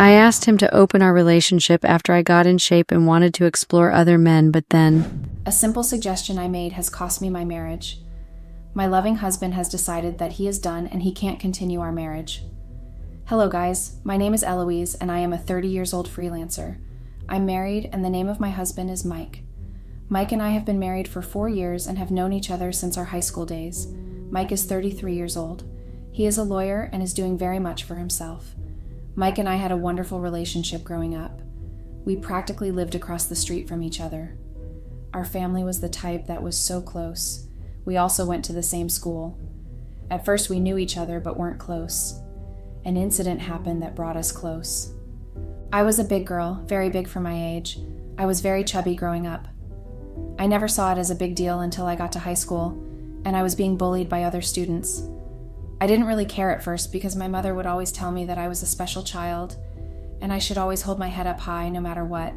I asked him to open our relationship after I got in shape and wanted to explore other men, but then A simple suggestion I made has cost me my marriage. My loving husband has decided that he is done and he can't continue our marriage. Hello guys, my name is Eloise and I am a 30 years old freelancer. I'm married and the name of my husband is Mike. Mike and I have been married for 4 years and have known each other since our high school days. Mike is 33 years old. He is a lawyer and is doing very much for himself. Mike and I had a wonderful relationship growing up. We practically lived across the street from each other. Our family was the type that was so close. We also went to the same school. At first we knew each other but weren't close. An incident happened that brought us close. I was a big girl, very big for my age. I was very chubby growing up. I never saw it as a big deal until I got to high school, and I was being bullied by other students. I didn't really care at first because my mother would always tell me that I was a special child, and I should always hold my head up high no matter what.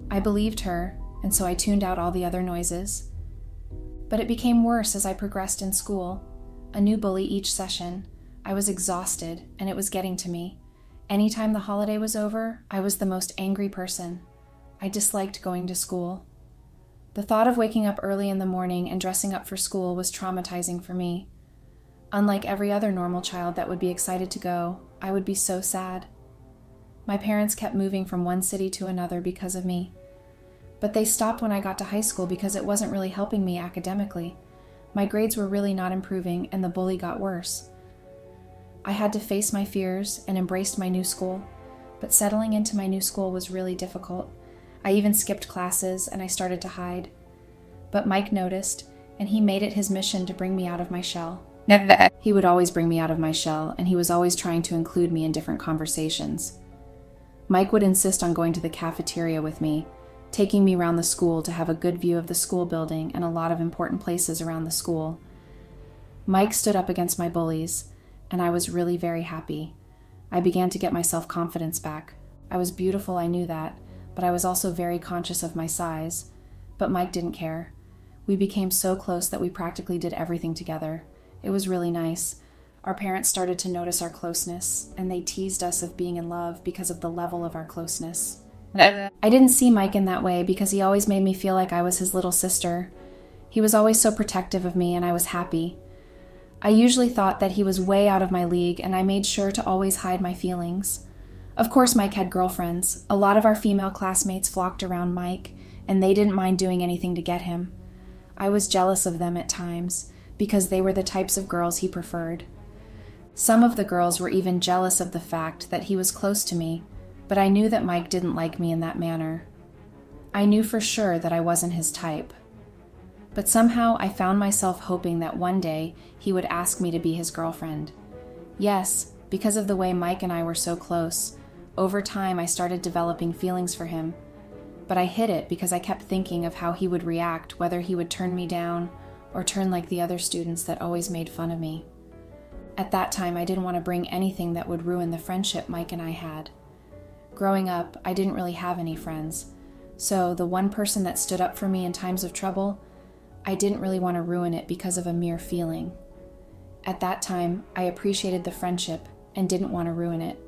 I believed her, and so I tuned out all the other noises. But it became worse as I progressed in school. A new bully each session. I was exhausted, and it was getting to me. Anytime the holiday was over, I was the most angry person. I disliked going to school. The thought of waking up early in the morning and dressing up for school was traumatizing for me. Unlike every other normal child that would be excited to go, I would be so sad. My parents kept moving from one city to another because of me. But they stopped when I got to high school because it wasn't really helping me academically. My grades were really not improving and the bully got worse. I had to face my fears and embraced my new school, but settling into my new school was really difficult. I even skipped classes and I started to hide. But Mike noticed, and he made it his mission to bring me out of my shell. He would always bring me out of my shell, and he was always trying to include me in different conversations. Mike would insist on going to the cafeteria with me, taking me around the school to have a good view of the school building and a lot of important places around the school. Mike stood up against my bullies, and I was really very happy. I began to get my self-confidence back. I was beautiful, I knew that, but I was also very conscious of my size. But Mike didn't care. We became so close that we practically did everything together. It was really nice. Our parents started to notice our closeness, and they teased us of being in love because of the level of our closeness. I didn't see Mike in that way because he always made me feel like I was his little sister. He was always so protective of me, and I was happy. I usually thought that he was way out of my league, and I made sure to always hide my feelings. Of course, Mike had girlfriends. A lot of our female classmates flocked around Mike, and they didn't mind doing anything to get him. I was jealous of them at times, because they were the types of girls he preferred. Some of the girls were even jealous of the fact that he was close to me, but I knew that Mike didn't like me in that manner. I knew for sure that I wasn't his type. But somehow I found myself hoping that one day he would ask me to be his girlfriend. Yes, because of the way Mike and I were so close, over time I started developing feelings for him. But I hid it because I kept thinking of how he would react, whether he would turn me down or turn like the other students that always made fun of me. At that time, I didn't want to bring anything that would ruin the friendship Mike and I had. Growing up, I didn't really have any friends, so the one person that stood up for me in times of trouble, I didn't really want to ruin it because of a mere feeling. At that time, I appreciated the friendship and didn't want to ruin it.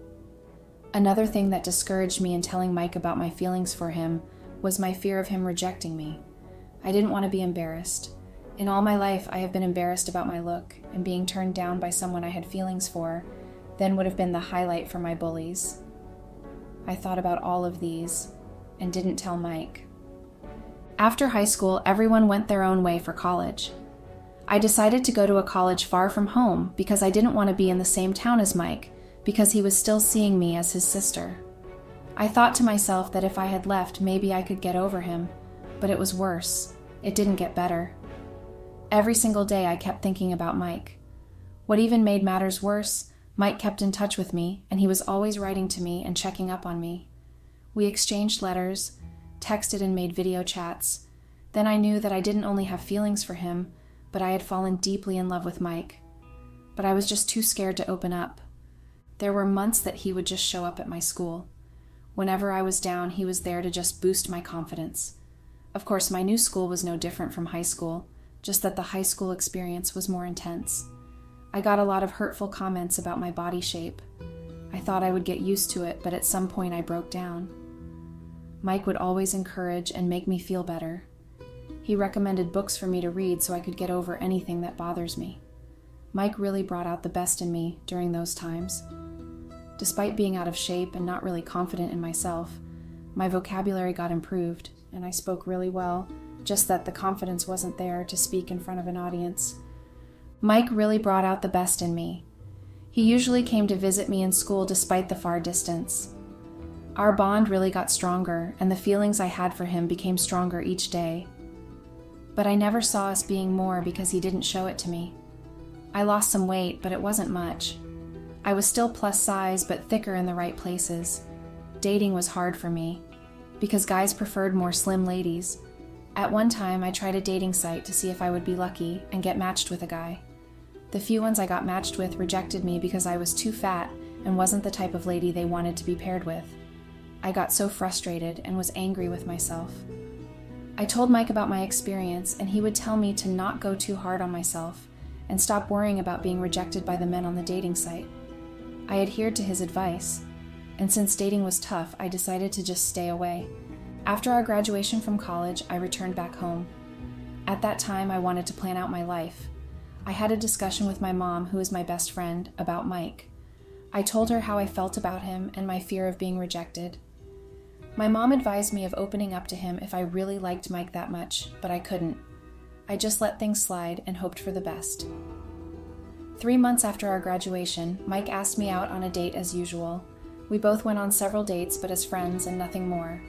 Another thing that discouraged me in telling Mike about my feelings for him was my fear of him rejecting me. I didn't want to be embarrassed. In all my life, I have been embarrassed about my look, and being turned down by someone I had feelings for then would have been the highlight for my bullies. I thought about all of these and didn't tell Mike. After high school, everyone went their own way for college. I decided to go to a college far from home because I didn't want to be in the same town as Mike, because he was still seeing me as his sister. I thought to myself that if I had left, maybe I could get over him, but it was worse. It didn't get better. Every single day I kept thinking about Mike. What even made matters worse, Mike kept in touch with me, and he was always writing to me and checking up on me. We exchanged letters, texted and made video chats. Then I knew that I didn't only have feelings for him, but I had fallen deeply in love with Mike. But I was just too scared to open up. There were months that he would just show up at my school. Whenever I was down, he was there to just boost my confidence. Of course, my new school was no different from high school, just that the high school experience was more intense. I got a lot of hurtful comments about my body shape. I thought I would get used to it, but at some point I broke down. Mike would always encourage and make me feel better. He recommended books for me to read so I could get over anything that bothers me. Mike really brought out the best in me during those times. Despite being out of shape and not really confident in myself, my vocabulary got improved, and I spoke really well, just that the confidence wasn't there to speak in front of an audience. Mike really brought out the best in me. He usually came to visit me in school despite the far distance. Our bond really got stronger, and the feelings I had for him became stronger each day. But I never saw us being more because he didn't show it to me. I lost some weight, but it wasn't much. I was still plus size, but thicker in the right places. Dating was hard for me, because guys preferred more slim ladies. At one time, I tried a dating site to see if I would be lucky and get matched with a guy. The few ones I got matched with rejected me because I was too fat and wasn't the type of lady they wanted to be paired with. I got so frustrated and was angry with myself. I told Mike about my experience, and he would tell me to not go too hard on myself and stop worrying about being rejected by the men on the dating site. I adhered to his advice, and since dating was tough, I decided to just stay away. After our graduation from college, I returned back home. At that time, I wanted to plan out my life. I had a discussion with my mom, who is my best friend, about Mike. I told her how I felt about him and my fear of being rejected. My mom advised me of opening up to him if I really liked Mike that much, but I couldn't. I just let things slide and hoped for the best. 3 months after our graduation, Mike asked me out on a date as usual. We both went on several dates, but as friends and nothing more.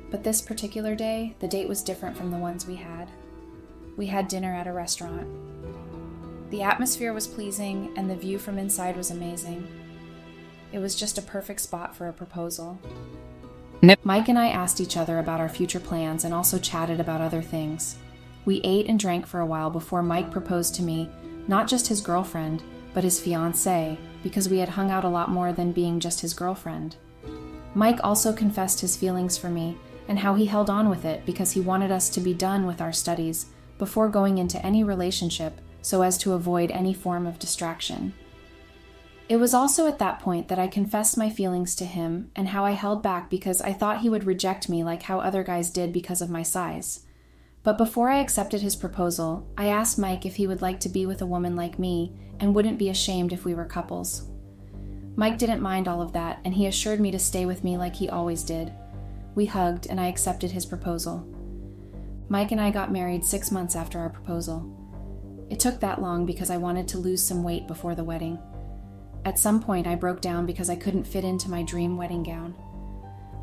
But this particular day, the date was different from the ones we had. We had dinner at a restaurant. The atmosphere was pleasing, and the view from inside was amazing. It was just a perfect spot for a proposal. Mike and I asked each other about our future plans and also chatted about other things. We ate and drank for a while before Mike proposed to me, not just his girlfriend, but his fiancée, because we had hung out a lot more than being just his girlfriend. Mike also confessed his feelings for me and how he held on with it because he wanted us to be done with our studies before going into any relationship so as to avoid any form of distraction. It was also at that point that I confessed my feelings to him and how I held back because I thought he would reject me like how other guys did because of my size. But before I accepted his proposal, I asked Mike if he would like to be with a woman like me and wouldn't be ashamed if we were couples. Mike didn't mind all of that, and he assured me to stay with me like he always did. We hugged, and I accepted his proposal. Mike and I got married 6 months after our proposal. It took that long because I wanted to lose some weight before the wedding. At some point, I broke down because I couldn't fit into my dream wedding gown.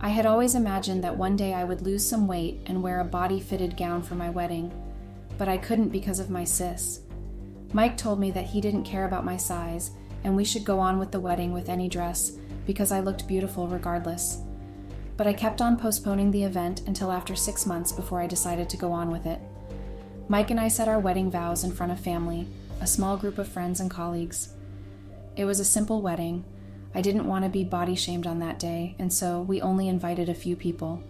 I had always imagined that one day I would lose some weight and wear a body-fitted gown for my wedding, but I couldn't because of my cis. Mike told me that he didn't care about my size, and we should go on with the wedding with any dress because I looked beautiful regardless. But I kept on postponing the event until after 6 months before I decided to go on with it. Mike and I said our wedding vows in front of family, a small group of friends and colleagues. It was a simple wedding. I didn't want to be body shamed on that day, and so we only invited a few people.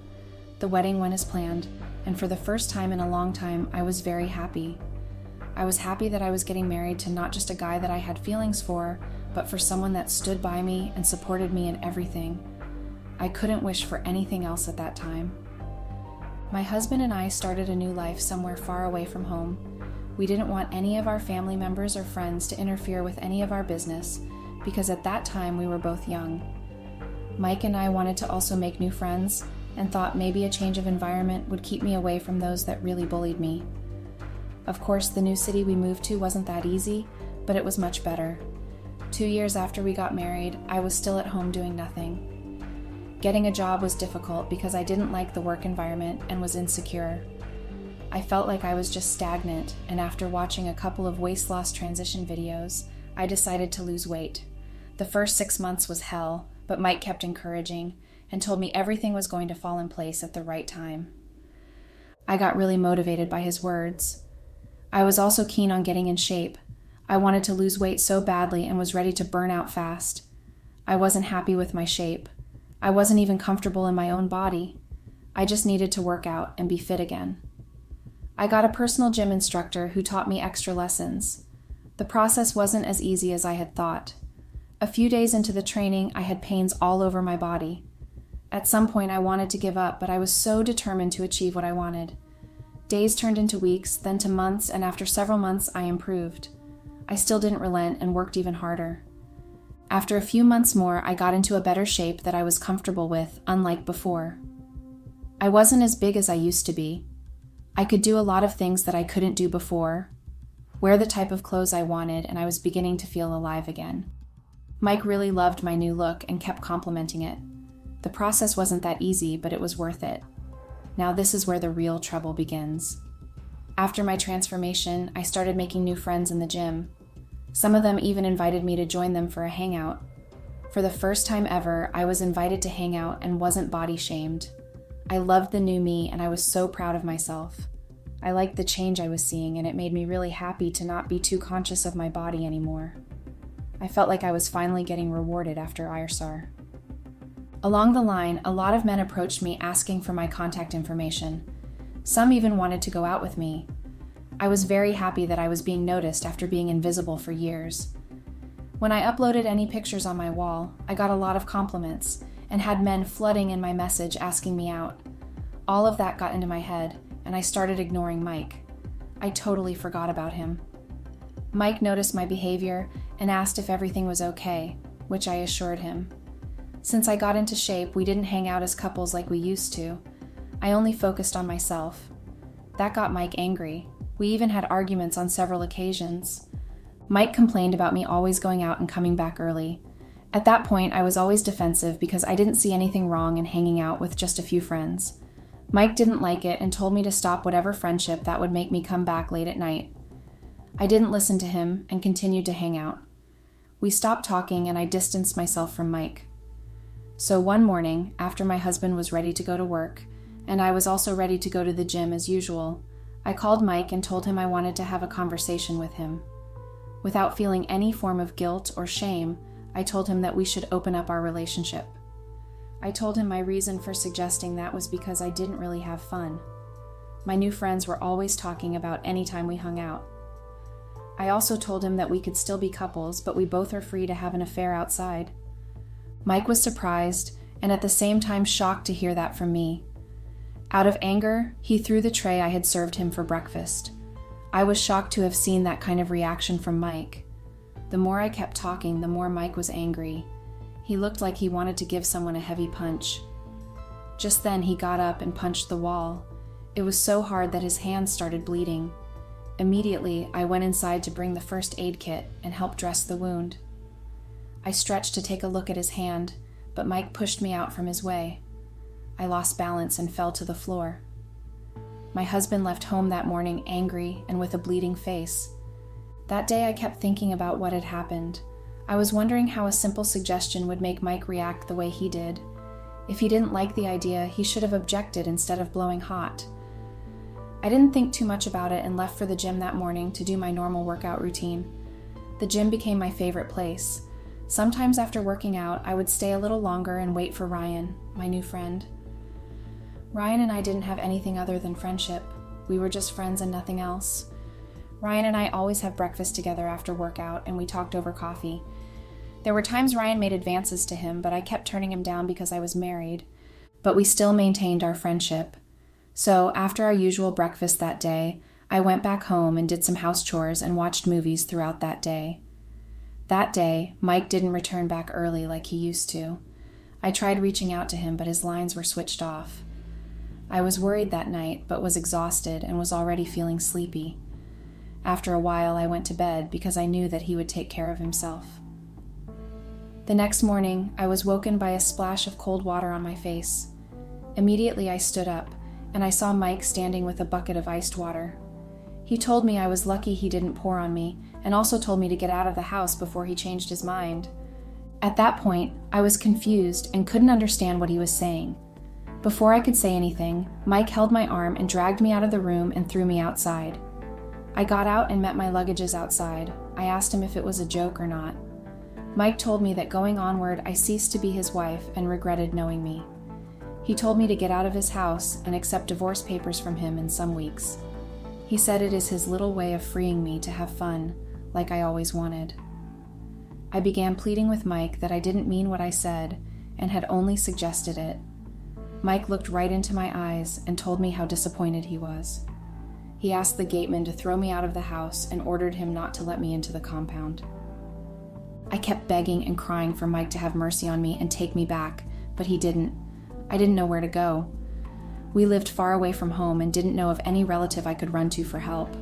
The wedding went as planned, and for the first time in a long time, I was very happy. I was happy that I was getting married to not just a guy that I had feelings for, but for someone that stood by me and supported me in everything. I couldn't wish for anything else at that time. My husband and I started a new life somewhere far away from home. We didn't want any of our family members or friends to interfere with any of our business, because at that time we were both young. Mike and I wanted to also make new friends and thought maybe a change of environment would keep me away from those that really bullied me. Of course, the new city we moved to wasn't that easy, but it was much better. 2 years after we got married, I was still at home doing nothing. Getting a job was difficult because I didn't like the work environment and was insecure. I felt like I was just stagnant, and after watching a couple of weight loss transition videos, I decided to lose weight. The first 6 months was hell, but Mike kept encouraging and told me everything was going to fall in place at the right time. I got really motivated by his words. I was also keen on getting in shape. I wanted to lose weight so badly and was ready to burn out fast. I wasn't happy with my shape. I wasn't even comfortable in my own body. I just needed to work out and be fit again. I got a personal gym instructor who taught me extra lessons. The process wasn't as easy as I had thought. A few days into the training, I had pains all over my body. At some point, I wanted to give up, but I was so determined to achieve what I wanted. Days turned into weeks, then to months, and after several months, I improved. I still didn't relent and worked even harder. After a few months more, I got into a better shape that I was comfortable with, unlike before. I wasn't as big as I used to be. I could do a lot of things that I couldn't do before, wear the type of clothes I wanted, and I was beginning to feel alive again. Mike really loved my new look and kept complimenting it. The process wasn't that easy, but it was worth it. Now this is where the real trouble begins. After my transformation, I started making new friends in the gym. Some of them even invited me to join them for a hangout. For the first time ever, I was invited to hang out and wasn't body shamed. I loved the new me and I was so proud of myself. I liked the change I was seeing and it made me really happy to not be too conscious of my body anymore. I felt like I was finally getting rewarded after IRSAR. Along the line, a lot of men approached me asking for my contact information. Some even wanted to go out with me. I was very happy that I was being noticed after being invisible for years. When I uploaded any pictures on my wall, I got a lot of compliments and had men flooding in my message asking me out. All of that got into my head, and I started ignoring Mike. I totally forgot about him. Mike noticed my behavior and asked if everything was okay, which I assured him. Since I got into shape, we didn't hang out as couples like we used to. I only focused on myself. That got Mike angry. We even had arguments on several occasions. Mike complained about me always going out and coming back early. At that point, I was always defensive because I didn't see anything wrong in hanging out with just a few friends. Mike didn't like it and told me to stop whatever friendship that would make me come back late at night. I didn't listen to him and continued to hang out. We stopped talking and I distanced myself from Mike. So one morning, after my husband was ready to go to work, and I was also ready to go to the gym as usual, I called Mike and told him I wanted to have a conversation with him. Without feeling any form of guilt or shame, I told him that we should open up our relationship. I told him my reason for suggesting that was because I didn't really have fun. My new friends were always talking about any time we hung out. I also told him that we could still be couples, but we both are free to have an affair outside. Mike was surprised and at the same time shocked to hear that from me. Out of anger, he threw the tray I had served him for breakfast. I was shocked to have seen that kind of reaction from Mike. The more I kept talking, the more Mike was angry. He looked like he wanted to give someone a heavy punch. Just then, he got up and punched the wall. It was so hard that his hands started bleeding. Immediately, I went inside to bring the first aid kit and help dress the wound. I stretched to take a look at his hand, but Mike pushed me out from his way. I lost balance and fell to the floor. My husband left home that morning angry and with a bleeding face. That day I kept thinking about what had happened. I was wondering how a simple suggestion would make Mike react the way he did. If he didn't like the idea, he should have objected instead of blowing hot. I didn't think too much about it and left for the gym that morning to do my normal workout routine. The gym became my favorite place. Sometimes after working out, I would stay a little longer and wait for Ryan, my new friend. Ryan and I didn't have anything other than friendship. We were just friends and nothing else. Ryan and I always have breakfast together after workout, and we talked over coffee. There were times Ryan made advances to him, but I kept turning him down because I was married. But we still maintained our friendship. So, after our usual breakfast that day, I went back home and did some house chores and watched movies throughout that day. That day, Mike didn't return back early like he used to. I tried reaching out to him, but his lines were switched off. I was worried that night, but was exhausted and was already feeling sleepy. After a while, I went to bed because I knew that he would take care of himself. The next morning, I was woken by a splash of cold water on my face. Immediately, I stood up, and I saw Mike standing with a bucket of iced water. He told me I was lucky he didn't pour on me, and also told me to get out of the house before he changed his mind. At that point, I was confused and couldn't understand what he was saying. Before I could say anything, Mike held my arm and dragged me out of the room and threw me outside. I got out and met my luggages outside. I asked him if it was a joke or not. Mike told me that going onward, I ceased to be his wife and regretted knowing me. He told me to get out of his house and accept divorce papers from him in some weeks. He said it is his little way of freeing me to have fun, like I always wanted. I began pleading with Mike that I didn't mean what I said and had only suggested it. Mike looked right into my eyes and told me how disappointed he was. He asked the gateman to throw me out of the house and ordered him not to let me into the compound. I kept begging and crying for Mike to have mercy on me and take me back, but he didn't. I didn't know where to go. We lived far away from home and didn't know of any relative I could run to for help.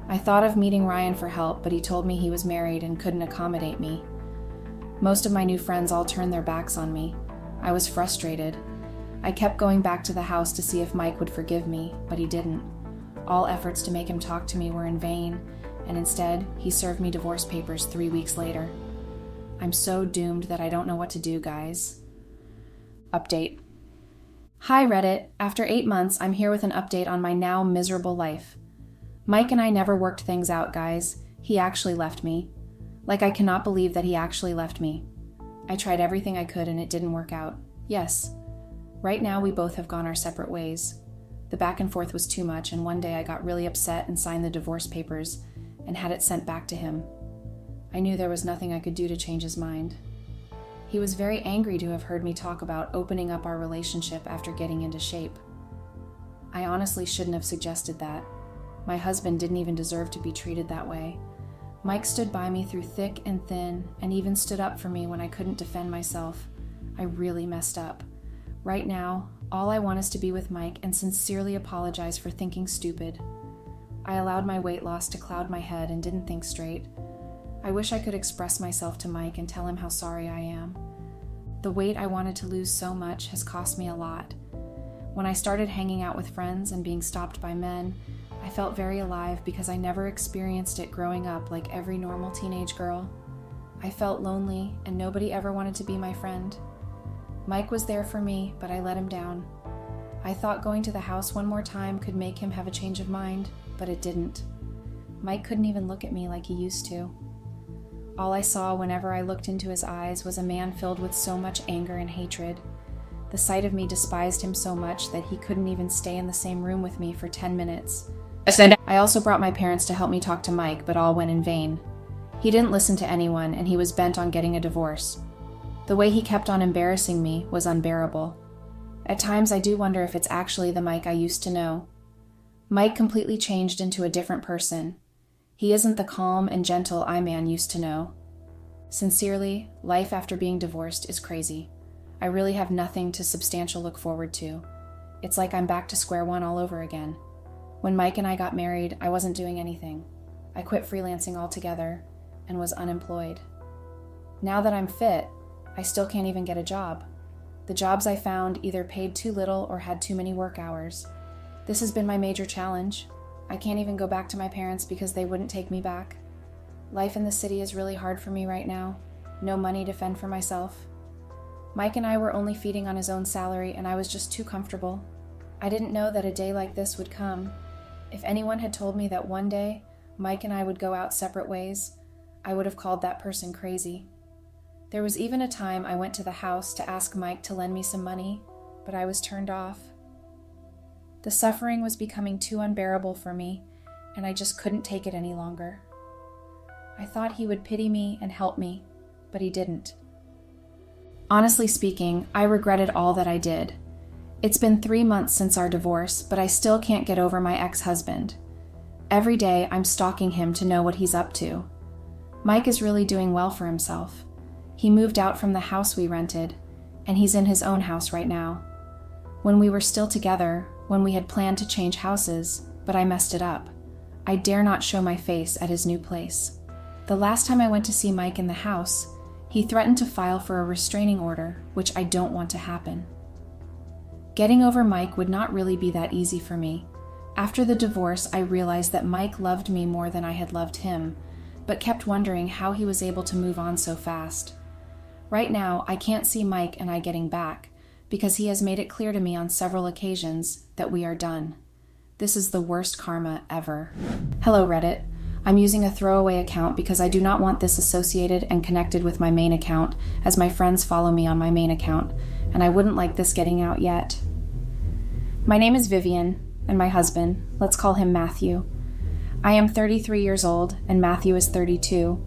I thought of meeting Ryan for help, but he told me he was married and couldn't accommodate me. Most of my new friends all turned their backs on me. I was frustrated. I kept going back to the house to see if Mike would forgive me, but he didn't. All efforts to make him talk to me were in vain, and instead, he served me divorce papers 3 weeks later. I'm so doomed that I don't know what to do, guys. Update. Hi, Reddit. After 8 months, I'm here with an update on my now miserable life. Mike and I never worked things out, guys. He actually left me. Like, I cannot believe that he actually left me. I tried everything I could and it didn't work out. Yes. Right now, we both have gone our separate ways. The back and forth was too much, and one day I got really upset and signed the divorce papers and had it sent back to him. I knew there was nothing I could do to change his mind. He was very angry to have heard me talk about opening up our relationship after getting into shape. I honestly shouldn't have suggested that. My husband didn't even deserve to be treated that way. Mike stood by me through thick and thin and even stood up for me when I couldn't defend myself. I really messed up. Right now, all I want is to be with Mike and sincerely apologize for thinking stupid. I allowed my weight loss to cloud my head and didn't think straight. I wish I could express myself to Mike and tell him how sorry I am. The weight I wanted to lose so much has cost me a lot. When I started hanging out with friends and being stopped by men, I felt very alive because I never experienced it growing up like every normal teenage girl. I felt lonely and nobody ever wanted to be my friend. Mike was there for me, but I let him down. I thought going to the house one more time could make him have a change of mind, but it didn't. Mike couldn't even look at me like he used to. All I saw whenever I looked into his eyes was a man filled with so much anger and hatred. The sight of me despised him so much that he couldn't even stay in the same room with me for 10 minutes. I also brought my parents to help me talk to Mike, but all went in vain. He didn't listen to anyone, and he was bent on getting a divorce. The way he kept on embarrassing me was unbearable. At times, I do wonder if it's actually the Mike I used to know. Mike completely changed into a different person. He isn't the calm and gentle I-man used to know. Sincerely, life after being divorced is crazy. I really have nothing to substantial look forward to. It's like I'm back to square one all over again. When Mike and I got married, I wasn't doing anything. I quit freelancing altogether and was unemployed. Now that I'm fit, I still can't even get a job. The jobs I found either paid too little or had too many work hours. This has been my major challenge. I can't even go back to my parents because they wouldn't take me back. Life in the city is really hard for me right now. No money to fend for myself. Mike and I were only feeding on his own salary, and I was just too comfortable. I didn't know that a day like this would come. If anyone had told me that one day Mike and I would go out separate ways, I would have called that person crazy. There was even a time I went to the house to ask Mike to lend me some money, but I was turned off. The suffering was becoming too unbearable for me, and I just couldn't take it any longer. I thought he would pity me and help me, but he didn't. Honestly speaking, I regretted all that I did. It's been 3 months since our divorce, but I still can't get over my ex-husband. Every day, I'm stalking him to know what he's up to. Mike is really doing well for himself. He moved out from the house we rented, and he's in his own house right now. When we were still together, when we had planned to change houses, but I messed it up, I dare not show my face at his new place. The last time I went to see Mike in the house, he threatened to file for a restraining order, which I don't want to happen. Getting over Mike would not really be that easy for me. After the divorce, I realized that Mike loved me more than I had loved him, but kept wondering how he was able to move on so fast. Right now, I can't see Mike and I getting back, because he has made it clear to me on several occasions that we are done. This is the worst karma ever. Hello, Reddit. I'm using a throwaway account because I do not want this associated and connected with my main account, as my friends follow me on my main account, and I wouldn't like this getting out yet. My name is Vivian, and my husband, let's call him Matthew. I am 33 years old, and Matthew is 32.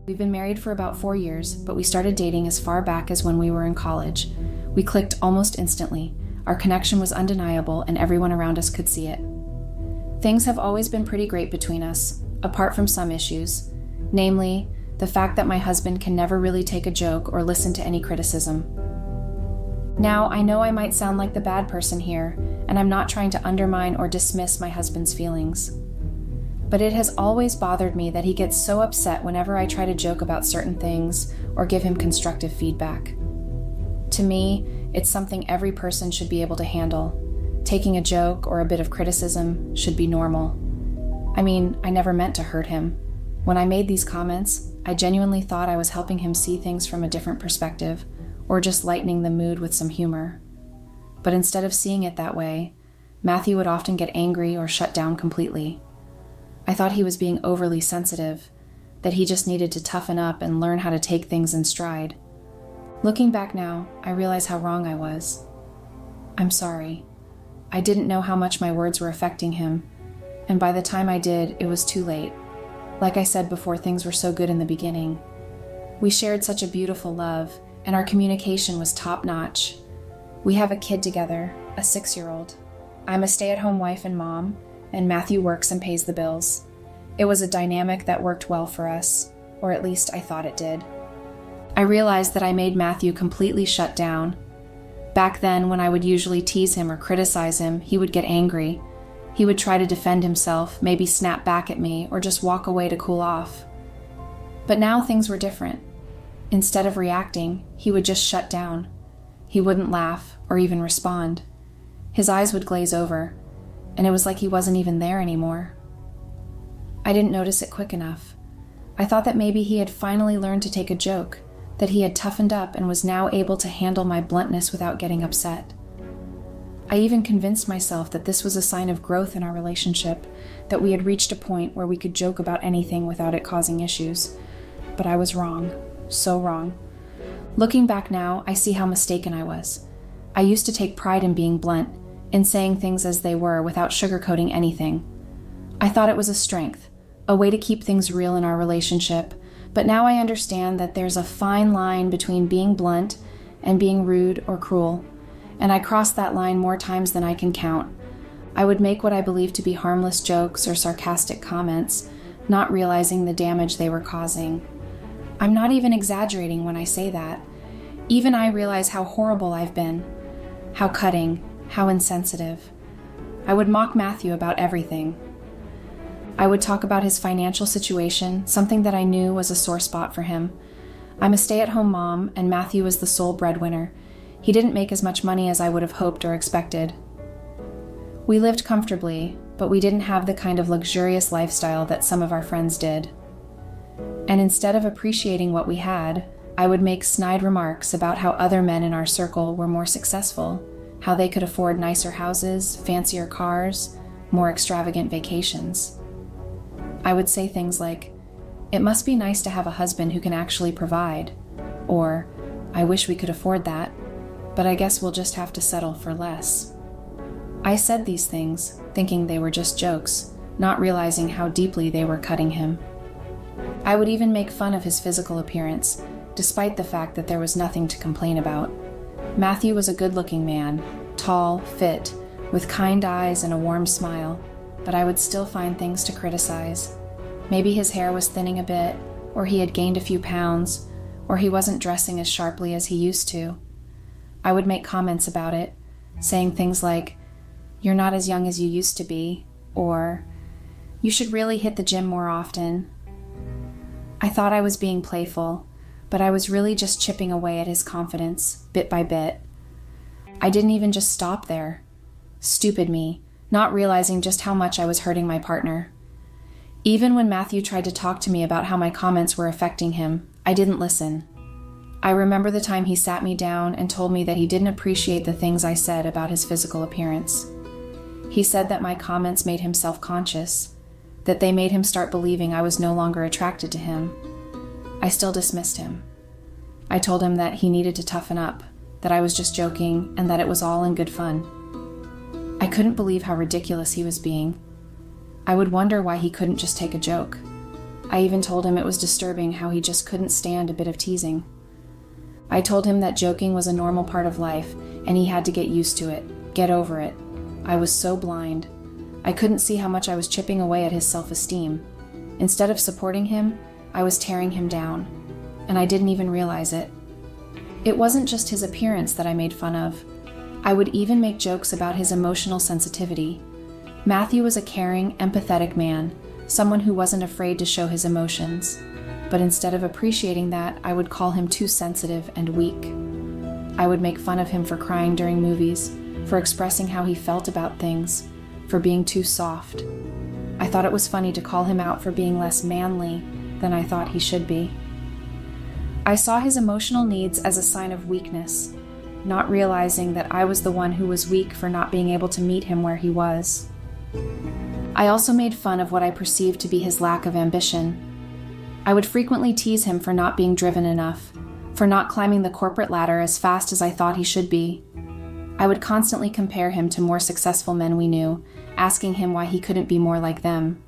We've been married for about 4 years, but we started dating as far back as when we were in college. We clicked almost instantly. Our connection was undeniable, and everyone around us could see it. Things have always been pretty great between us, apart from some issues, namely, the fact that my husband can never really take a joke or listen to any criticism. Now, I know I might sound like the bad person here, and I'm not trying to undermine or dismiss my husband's feelings. But it has always bothered me that he gets so upset whenever I try to joke about certain things or give him constructive feedback. To me, it's something every person should be able to handle. Taking a joke or a bit of criticism should be normal. I mean, I never meant to hurt him. When I made these comments, I genuinely thought I was helping him see things from a different perspective, or just lightening the mood with some humor. But instead of seeing it that way, Matthew would often get angry or shut down completely. I thought he was being overly sensitive, that he just needed to toughen up and learn how to take things in stride. Looking back now, I realize how wrong I was. I'm sorry. I didn't know how much my words were affecting him, and by the time I did, it was too late. Like I said before, things were so good in the beginning. We shared such a beautiful love, and our communication was top-notch. We have a kid together, a 6-year-old. I'm a stay-at-home wife and mom, and Matthew works and pays the bills. It was a dynamic that worked well for us, or at least I thought it did. I realized that I made Matthew completely shut down. Back then, when I would usually tease him or criticize him, he would get angry. He would try to defend himself, maybe snap back at me, or just walk away to cool off. But now things were different. Instead of reacting, he would just shut down. He wouldn't laugh or even respond. His eyes would glaze over, and it was like he wasn't even there anymore. I didn't notice it quick enough. I thought that maybe he had finally learned to take a joke, that he had toughened up and was now able to handle my bluntness without getting upset. I even convinced myself that this was a sign of growth in our relationship, that we had reached a point where we could joke about anything without it causing issues. But I was wrong, so wrong. Looking back now, I see how mistaken I was. I used to take pride in being blunt, in saying things as they were without sugarcoating anything. I thought it was a strength, a way to keep things real in our relationship, but now I understand that there's a fine line between being blunt and being rude or cruel, and I crossed that line more times than I can count. I would make what I believed to be harmless jokes or sarcastic comments, not realizing the damage they were causing. I'm not even exaggerating when I say that. Even I realize how horrible I've been, how cutting, how insensitive. I would mock Matthew about everything. I would talk about his financial situation, something that I knew was a sore spot for him. I'm a stay-at-home mom, and Matthew was the sole breadwinner. He didn't make as much money as I would have hoped or expected. We lived comfortably, but we didn't have the kind of luxurious lifestyle that some of our friends did. And instead of appreciating what we had, I would make snide remarks about how other men in our circle were more successful, how they could afford nicer houses, fancier cars, more extravagant vacations. I would say things like, "It must be nice to have a husband who can actually provide," or, "I wish we could afford that, but I guess we'll just have to settle for less." I said these things, thinking they were just jokes, not realizing how deeply they were cutting him. I would even make fun of his physical appearance, despite the fact that there was nothing to complain about. Matthew was a good-looking man, tall, fit, with kind eyes and a warm smile, but I would still find things to criticize. Maybe his hair was thinning a bit, or he had gained a few pounds, or he wasn't dressing as sharply as he used to. I would make comments about it, saying things like, "You're not as young as you used to be," or "You should really hit the gym more often." I thought I was being playful, but I was really just chipping away at his confidence, bit by bit. I didn't even just stop there. Stupid me, not realizing just how much I was hurting my partner. Even when Matthew tried to talk to me about how my comments were affecting him, I didn't listen. I remember the time he sat me down and told me that he didn't appreciate the things I said about his physical appearance. He said that my comments made him self-conscious, that they made him start believing I was no longer attracted to him. I still dismissed him. I told him that he needed to toughen up, that I was just joking, and that it was all in good fun. I couldn't believe how ridiculous he was being. I would wonder why he couldn't just take a joke. I even told him it was disturbing how he just couldn't stand a bit of teasing. I told him that joking was a normal part of life and he had to get used to it, get over it. I was so blind. I couldn't see how much I was chipping away at his self-esteem. Instead of supporting him, I was tearing him down, and I didn't even realize it. It wasn't just his appearance that I made fun of. I would even make jokes about his emotional sensitivity. Matthew was a caring, empathetic man, someone who wasn't afraid to show his emotions. But instead of appreciating that, I would call him too sensitive and weak. I would make fun of him for crying during movies, for expressing how he felt about things, for being too soft. I thought it was funny to call him out for being less manly than I thought he should be. I saw his emotional needs as a sign of weakness, not realizing that I was the one who was weak for not being able to meet him where he was. I also made fun of what I perceived to be his lack of ambition. I would frequently tease him for not being driven enough, for not climbing the corporate ladder as fast as I thought he should be. I would constantly compare him to more successful men we knew, asking him why he couldn't be more like them.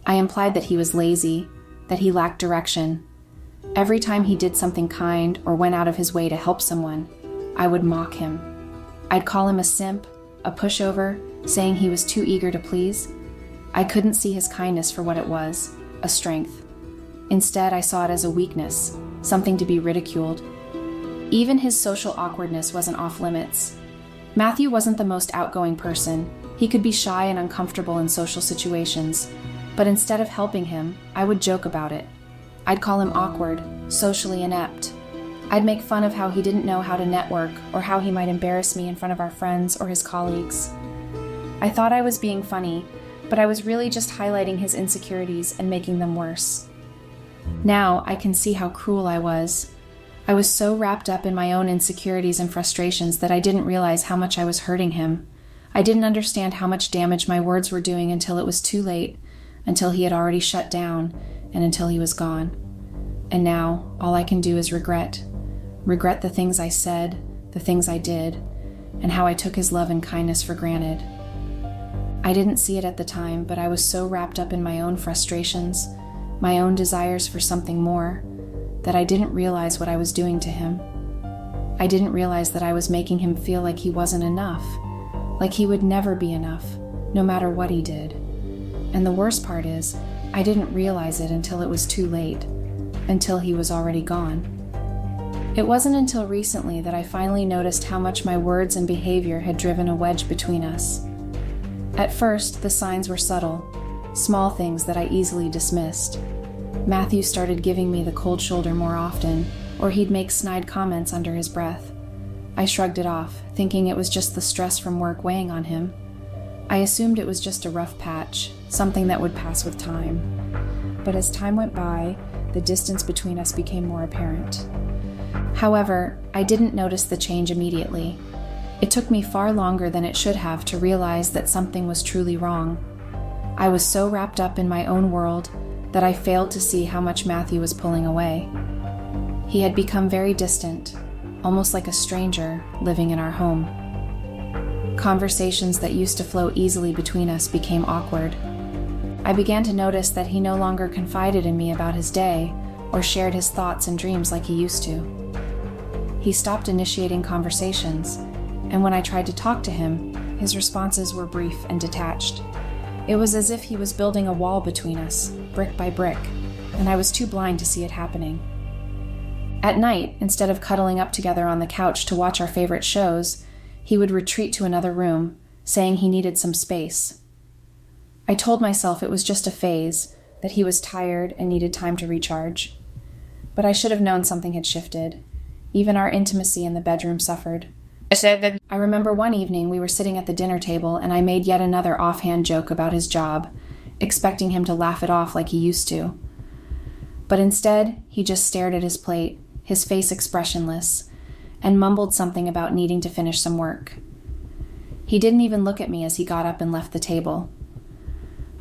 I implied that he was lazy, that he lacked direction. Every time he did something kind or went out of his way to help someone, I would mock him. I'd call him a simp, a pushover, saying he was too eager to please. I couldn't see his kindness for what it was, a strength. Instead, I saw it as a weakness, something to be ridiculed. Even his social awkwardness wasn't off limits. Matthew wasn't the most outgoing person. He could be shy and uncomfortable in social situations, but instead of helping him, I would joke about it. I'd call him awkward, socially inept. I'd make fun of how he didn't know how to network or how he might embarrass me in front of our friends or his colleagues. I thought I was being funny, but I was really just highlighting his insecurities and making them worse. Now I can see how cruel I was. I was so wrapped up in my own insecurities and frustrations that I didn't realize how much I was hurting him. I didn't understand how much damage my words were doing until it was too late, until he had already shut down, and until he was gone. And now, all I can do is regret. Regret the things I said, the things I did, and how I took his love and kindness for granted. I didn't see it at the time, but I was so wrapped up in my own frustrations, my own desires for something more, that I didn't realize what I was doing to him. I didn't realize that I was making him feel like he wasn't enough, like he would never be enough, no matter what he did. And the worst part is, I didn't realize it until it was too late, until he was already gone. It wasn't until recently that I finally noticed how much my words and behavior had driven a wedge between us. At first, the signs were subtle, small things that I easily dismissed. Matthew started giving me the cold shoulder more often, or he'd make snide comments under his breath. I shrugged it off, thinking it was just the stress from work weighing on him. I assumed it was just a rough patch, something that would pass with time. But as time went by, the distance between us became more apparent. However, I didn't notice the change immediately. It took me far longer than it should have to realize that something was truly wrong. I was so wrapped up in my own world that I failed to see how much Matthew was pulling away. He had become very distant, almost like a stranger living in our home. Conversations that used to flow easily between us became awkward. I began to notice that he no longer confided in me about his day or shared his thoughts and dreams like he used to. He stopped initiating conversations, and when I tried to talk to him, his responses were brief and detached. It was as if he was building a wall between us, brick by brick, and I was too blind to see it happening. At night, instead of cuddling up together on the couch to watch our favorite shows, he would retreat to another room, saying he needed some space. I told myself it was just a phase, that he was tired and needed time to recharge. But I should have known something had shifted. Even our intimacy in the bedroom suffered. I remember one evening we were sitting at the dinner table and I made yet another offhand joke about his job, expecting him to laugh it off like he used to. But instead, he just stared at his plate, his face expressionless, and mumbled something about needing to finish some work. He didn't even look at me as he got up and left the table.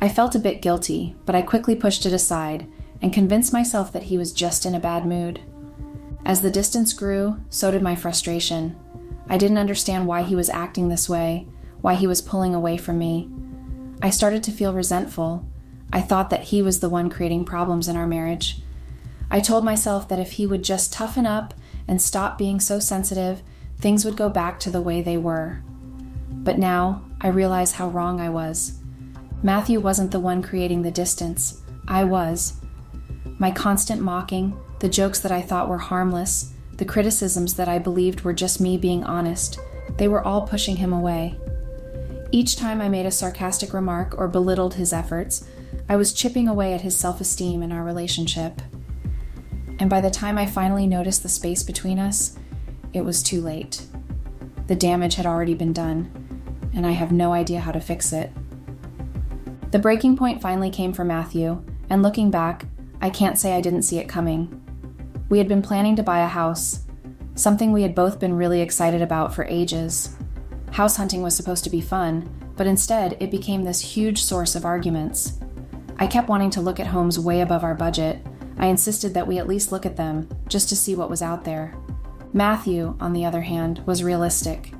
I felt a bit guilty, but I quickly pushed it aside and convinced myself that he was just in a bad mood. As the distance grew, so did my frustration. I didn't understand why he was acting this way, why he was pulling away from me. I started to feel resentful. I thought that he was the one creating problems in our marriage. I told myself that if he would just toughen up and stop being so sensitive, things would go back to the way they were. But now, I realize how wrong I was. Matthew wasn't the one creating the distance. I was. My constant mocking, the jokes that I thought were harmless, the criticisms that I believed were just me being honest, they were all pushing him away. Each time I made a sarcastic remark or belittled his efforts, I was chipping away at his self-esteem in our relationship. And by the time I finally noticed the space between us, it was too late. The damage had already been done, and I have no idea how to fix it. The breaking point finally came for Matthew, and looking back, I can't say I didn't see it coming. We had been planning to buy a house, something we had both been really excited about for ages. House hunting was supposed to be fun, but instead it became this huge source of arguments. I kept wanting to look at homes way above our budget. I insisted that we at least look at them, just to see what was out there. Matthew, on the other hand, was realistic.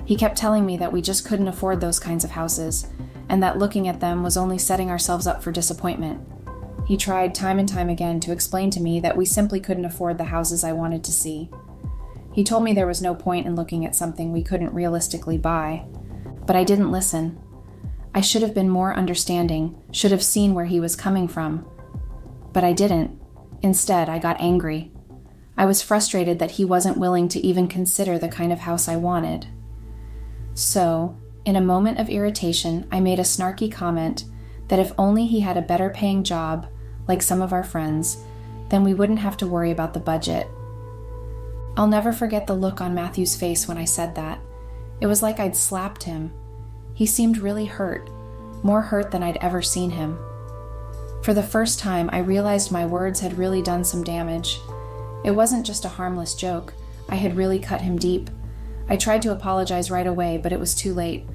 He kept telling me that we just couldn't afford those kinds of houses, and that looking at them was only setting ourselves up for disappointment. He tried time and time again to explain to me that we simply couldn't afford the houses I wanted to see. He told me there was no point in looking at something we couldn't realistically buy, but I didn't listen. I should have been more understanding, should have seen where he was coming from. But I didn't. Instead, I got angry. I was frustrated that he wasn't willing to even consider the kind of house I wanted. So, in a moment of irritation, I made a snarky comment that if only he had a better paying job, like some of our friends, then we wouldn't have to worry about the budget. I'll never forget the look on Matthew's face when I said that. It was like I'd slapped him. He seemed really hurt, more hurt than I'd ever seen him. For the first time, I realized my words had really done some damage. It wasn't just a harmless joke. I had really cut him deep. I tried to apologize right away, but it was too late.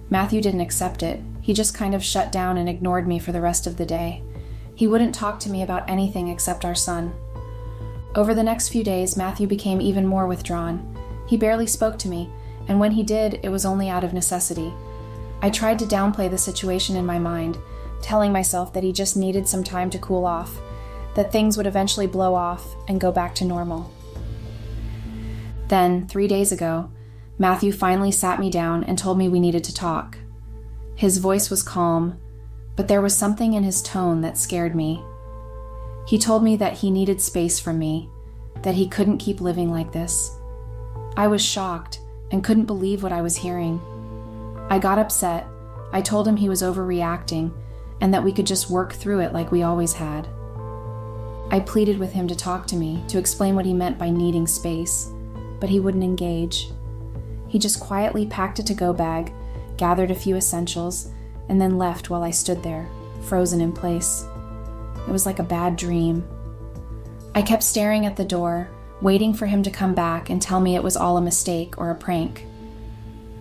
Matthew didn't accept it. He just kind of shut down and ignored me for the rest of the day. He wouldn't talk to me about anything except our son. Over the next few days, Matthew became even more withdrawn. He barely spoke to me, and when he did, it was only out of necessity. I tried to downplay the situation in my mind, telling myself that he just needed some time to cool off, that things would eventually blow off and go back to normal. Then, 3 days ago, Matthew finally sat me down and told me we needed to talk. His voice was calm, but there was something in his tone that scared me. He told me that he needed space from me, that he couldn't keep living like this. I was shocked and couldn't believe what I was hearing. I got upset. I told him he was overreacting and that we could just work through it like we always had. I pleaded with him to talk to me, to explain what he meant by needing space, but he wouldn't engage. He just quietly packed a to-go bag, gathered a few essentials, and then left while I stood there, frozen in place. It was like a bad dream. I kept staring at the door, waiting for him to come back and tell me it was all a mistake or a prank.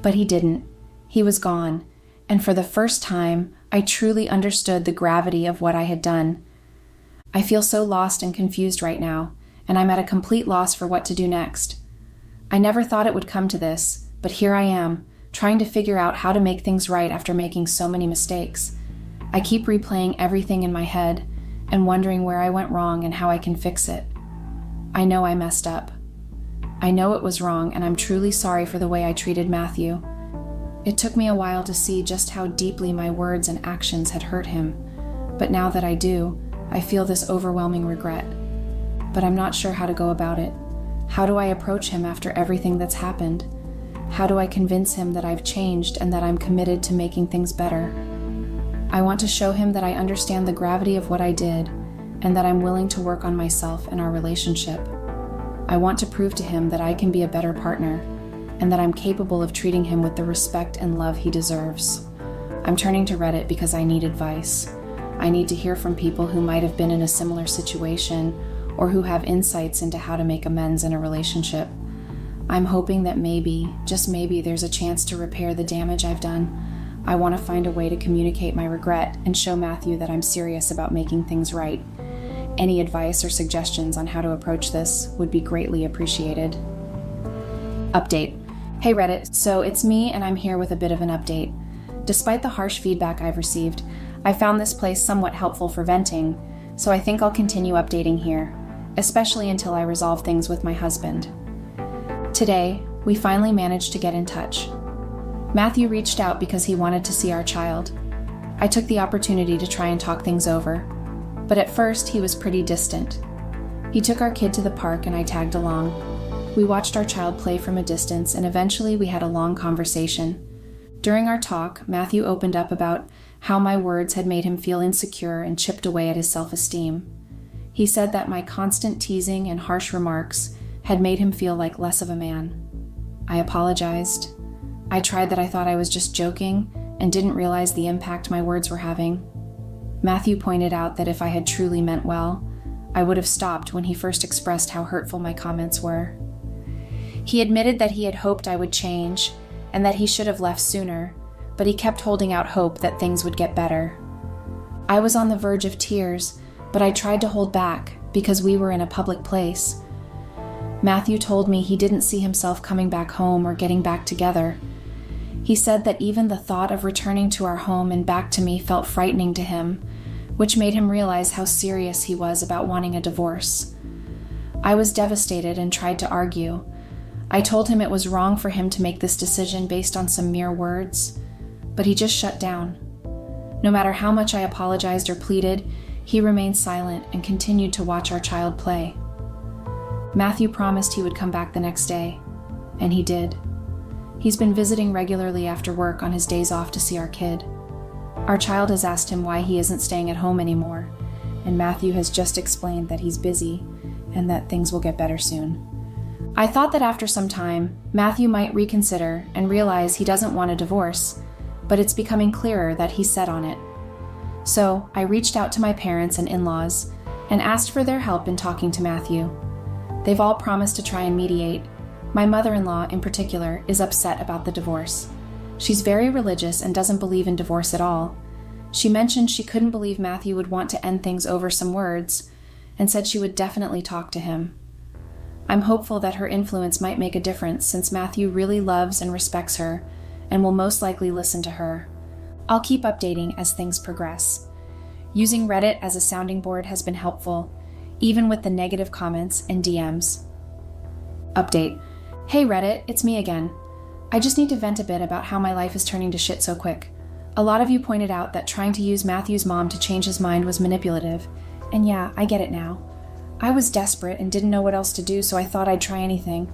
But he didn't. He was gone, and for the first time, I truly understood the gravity of what I had done. I feel so lost and confused right now, and I'm at a complete loss for what to do next. I never thought it would come to this, but here I am, trying to figure out how to make things right after making so many mistakes. I keep replaying everything in my head and wondering where I went wrong and how I can fix it. I know I messed up. I know it was wrong, and I'm truly sorry for the way I treated Matthew. It took me a while to see just how deeply my words and actions had hurt him, but now that I do, I feel this overwhelming regret. But I'm not sure how to go about it. How do I approach him after everything that's happened? How do I convince him that I've changed and that I'm committed to making things better? I want to show him that I understand the gravity of what I did and that I'm willing to work on myself and our relationship. I want to prove to him that I can be a better partner and that I'm capable of treating him with the respect and love he deserves. I'm turning to Reddit because I need advice. I need to hear from people who might have been in a similar situation or who have insights into how to make amends in a relationship. I'm hoping that maybe, just maybe, there's a chance to repair the damage I've done. I want to find a way to communicate my regret and show Matthew that I'm serious about making things right. Any advice or suggestions on how to approach this would be greatly appreciated. Update. Hey Reddit, so it's me and I'm here with a bit of an update. Despite the harsh feedback I've received, I found this place somewhat helpful for venting, so I think I'll continue updating here, especially until I resolve things with my husband. Today, we finally managed to get in touch. Matthew reached out because he wanted to see our child. I took the opportunity to try and talk things over, but at first he was pretty distant. He took our kid to the park and I tagged along. We watched our child play from a distance and eventually we had a long conversation. During our talk, Matthew opened up about how my words had made him feel insecure and chipped away at his self-esteem. He said that my constant teasing and harsh remarks had made him feel like less of a man. I apologized. I tried that I thought I was just joking and didn't realize the impact my words were having. Matthew pointed out that if I had truly meant well, I would have stopped when he first expressed how hurtful my comments were. He admitted that he had hoped I would change and that he should have left sooner, but he kept holding out hope that things would get better. I was on the verge of tears, but I tried to hold back because we were in a public place. Matthew told me he didn't see himself coming back home or getting back together. He said that even the thought of returning to our home and back to me felt frightening to him, which made him realize how serious he was about wanting a divorce. I was devastated and tried to argue. I told him it was wrong for him to make this decision based on some mere words, but he just shut down. No matter how much I apologized or pleaded, he remained silent and continued to watch our child play. Matthew promised he would come back the next day, and he did. He's been visiting regularly after work on his days off to see our kid. Our child has asked him why he isn't staying at home anymore, and Matthew has just explained that he's busy and that things will get better soon. I thought that after some time, Matthew might reconsider and realize he doesn't want a divorce, but it's becoming clearer that he's set on it. So I reached out to my parents and in-laws and asked for their help in talking to Matthew. They've all promised to try and mediate. My mother-in-law, in particular, is upset about the divorce. She's very religious and doesn't believe in divorce at all. She mentioned she couldn't believe Matthew would want to end things over some words, and said she would definitely talk to him. I'm hopeful that her influence might make a difference since Matthew really loves and respects her, and will most likely listen to her. I'll keep updating as things progress. Using Reddit as a sounding board has been helpful, even with the negative comments and DMs. Update. Hey Reddit, it's me again. I just need to vent a bit about how my life is turning to shit so quick. A lot of you pointed out that trying to use Matthew's mom to change his mind was manipulative, and yeah, I get it now. I was desperate and didn't know what else to do, so I thought I'd try anything.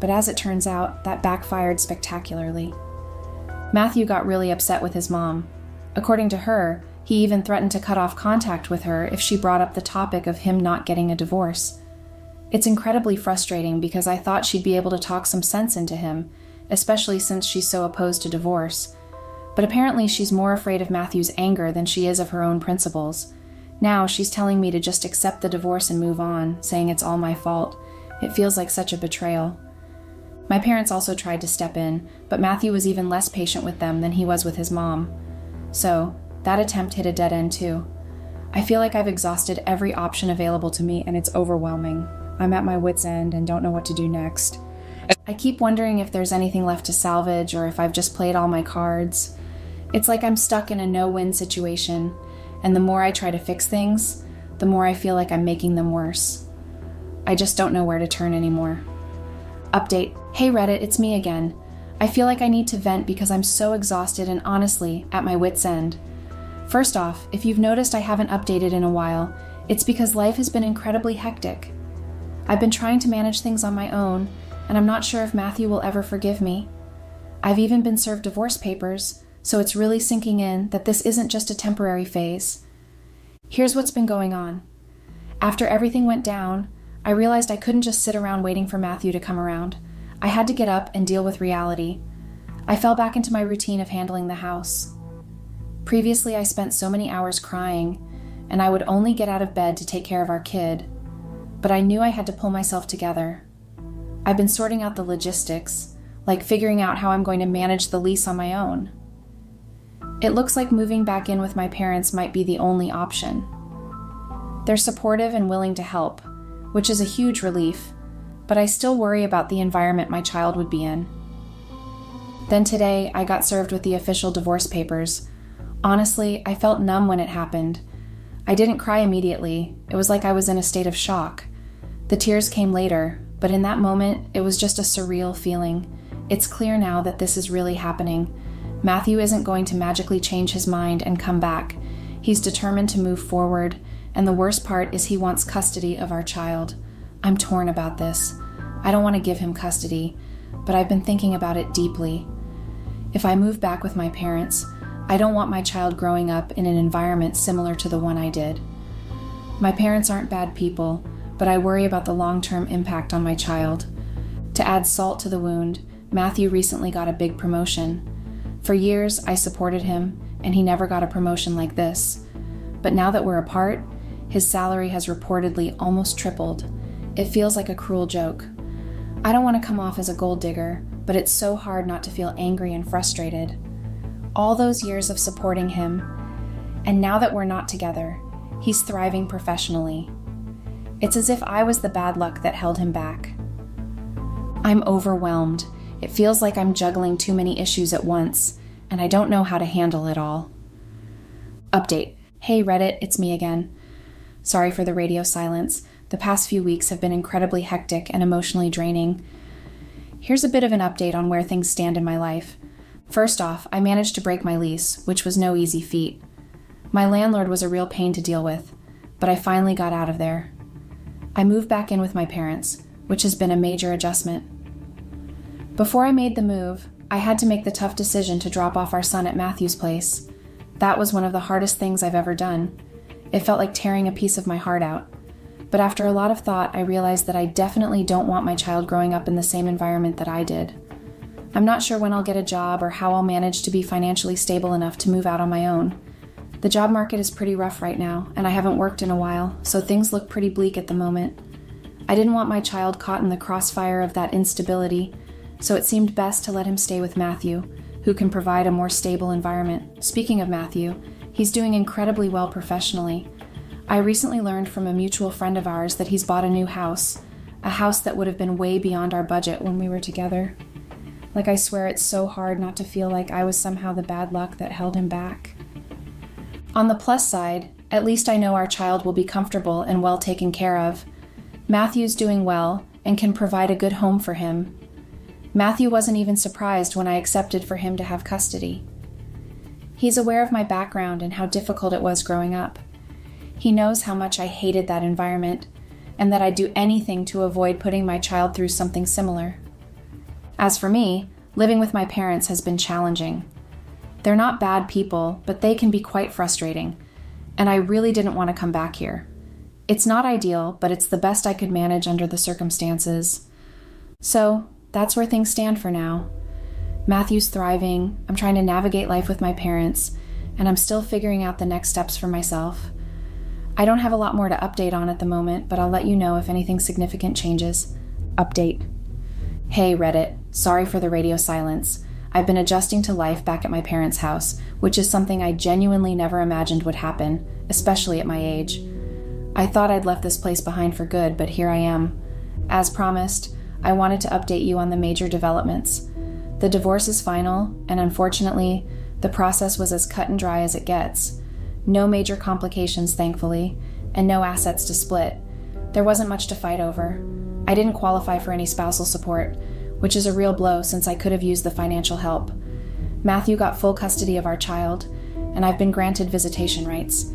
But as it turns out, that backfired spectacularly. Matthew got really upset with his mom. According to her, he even threatened to cut off contact with her if she brought up the topic of him not getting a divorce. It's incredibly frustrating because I thought she'd be able to talk some sense into him, especially since she's so opposed to divorce. But apparently she's more afraid of Matthew's anger than she is of her own principles. Now she's telling me to just accept the divorce and move on, saying it's all my fault. It feels like such a betrayal. My parents also tried to step in, but Matthew was even less patient with them than he was with his mom. So, that attempt hit a dead end too. I feel like I've exhausted every option available to me and it's overwhelming. I'm at my wit's end and don't know what to do next. I keep wondering if there's anything left to salvage or if I've just played all my cards. It's like I'm stuck in a no-win situation, and the more I try to fix things, the more I feel like I'm making them worse. I just don't know where to turn anymore. Update. Hey Reddit, it's me again. I feel like I need to vent because I'm so exhausted and honestly at my wit's end. First off, if you've noticed I haven't updated in a while, it's because life has been incredibly hectic. I've been trying to manage things on my own, and I'm not sure if Matthew will ever forgive me. I've even been served divorce papers, so it's really sinking in that this isn't just a temporary phase. Here's what's been going on. After everything went down, I realized I couldn't just sit around waiting for Matthew to come around. I had to get up and deal with reality. I fell back into my routine of handling the house. Previously, I spent so many hours crying, and I would only get out of bed to take care of our kid. But I knew I had to pull myself together. I've been sorting out the logistics, like figuring out how I'm going to manage the lease on my own. It looks like moving back in with my parents might be the only option. They're supportive and willing to help, which is a huge relief, but I still worry about the environment my child would be in. Then today, I got served with the official divorce papers, Honestly, I felt numb when it happened. I didn't cry immediately. It was like I was in a state of shock. The tears came later, but in that moment, it was just a surreal feeling. It's clear now that this is really happening. Matthew isn't going to magically change his mind and come back. He's determined to move forward, and the worst part is he wants custody of our child. I'm torn about this. I don't want to give him custody, but I've been thinking about it deeply. If I move back with my parents, I don't want my child growing up in an environment similar to the one I did. My parents aren't bad people, but I worry about the long-term impact on my child. To add salt to the wound, Matthew recently got a big promotion. For years, I supported him, and he never got a promotion like this. But now that we're apart, his salary has reportedly almost tripled. It feels like a cruel joke. I don't want to come off as a gold digger, but it's so hard not to feel angry and frustrated. All those years of supporting him, and now that we're not together, he's thriving professionally. It's as if I was the bad luck that held him back. I'm overwhelmed. It feels like I'm juggling too many issues at once, and I don't know how to handle it all. Update. Hey Reddit, it's me again. Sorry for the radio silence. The past few weeks have been incredibly hectic and emotionally draining. Here's a bit of an update on where things stand in my life. First off, I managed to break my lease, which was no easy feat. My landlord was a real pain to deal with, but I finally got out of there. I moved back in with my parents, which has been a major adjustment. Before I made the move, I had to make the tough decision to drop off our son at Matthew's place. That was one of the hardest things I've ever done. It felt like tearing a piece of my heart out. But after a lot of thought, I realized that I definitely don't want my child growing up in the same environment that I did. I'm not sure when I'll get a job or how I'll manage to be financially stable enough to move out on my own. The job market is pretty rough right now, and I haven't worked in a while, so things look pretty bleak at the moment. I didn't want my child caught in the crossfire of that instability, so it seemed best to let him stay with Matthew, who can provide a more stable environment. Speaking of Matthew, he's doing incredibly well professionally. I recently learned from a mutual friend of ours that he's bought a new house, a house that would have been way beyond our budget when we were together. Like, I swear it's so hard not to feel like I was somehow the bad luck that held him back. On the plus side, at least I know our child will be comfortable and well taken care of. Matthew's doing well and can provide a good home for him. Matthew wasn't even surprised when I accepted for him to have custody. He's aware of my background and how difficult it was growing up. He knows how much I hated that environment and that I'd do anything to avoid putting my child through something similar. As for me, living with my parents has been challenging. They're not bad people, but they can be quite frustrating, and I really didn't want to come back here. It's not ideal, but it's the best I could manage under the circumstances. So, that's where things stand for now. Matthew's thriving, I'm trying to navigate life with my parents, and I'm still figuring out the next steps for myself. I don't have a lot more to update on at the moment, but I'll let you know if anything significant changes. Update. Hey Reddit, sorry for the radio silence. I've been adjusting to life back at my parents' house, which is something I genuinely never imagined would happen, especially at my age. I thought I'd left this place behind for good, but here I am. As promised, I wanted to update you on the major developments. The divorce is final, and unfortunately, the process was as cut and dry as it gets. No major complications, thankfully, and no assets to split. There wasn't much to fight over. I didn't qualify for any spousal support, which is a real blow since I could have used the financial help. Matthew got full custody of our child, and I've been granted visitation rights.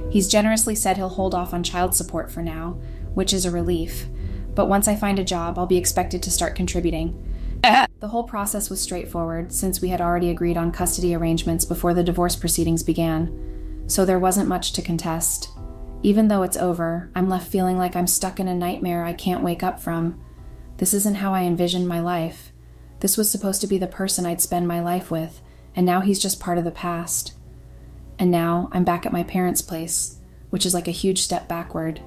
He's generously said he'll hold off on child support for now, which is a relief. But once I find a job, I'll be expected to start contributing. The whole process was straightforward, since we had already agreed on custody arrangements before the divorce proceedings began, so there wasn't much to contest. Even though it's over, I'm left feeling like I'm stuck in a nightmare I can't wake up from. This isn't how I envisioned my life. This was supposed to be the person I'd spend my life with, and now he's just part of the past. And now I'm back at my parents' place, which is like a huge step backward.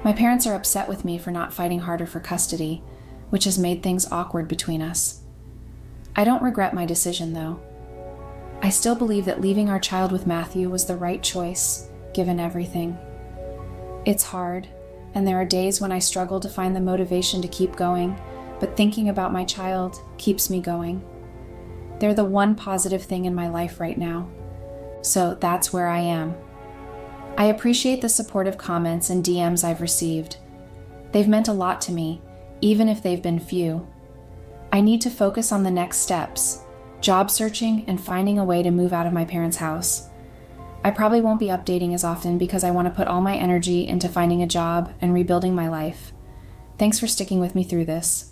My parents are upset with me for not fighting harder for custody, which has made things awkward between us. I don't regret my decision, though. I still believe that leaving our child with Matthew was the right choice, given everything. It's hard, and there are days when I struggle to find the motivation to keep going, but thinking about my child keeps me going. They're the one positive thing in my life right now. So that's where I am. I appreciate the supportive comments and DMs I've received. They've meant a lot to me, even if they've been few. I need to focus on the next steps, job searching and finding a way to move out of my parents' house. I probably won't be updating as often because I want to put all my energy into finding a job and rebuilding my life. Thanks for sticking with me through this.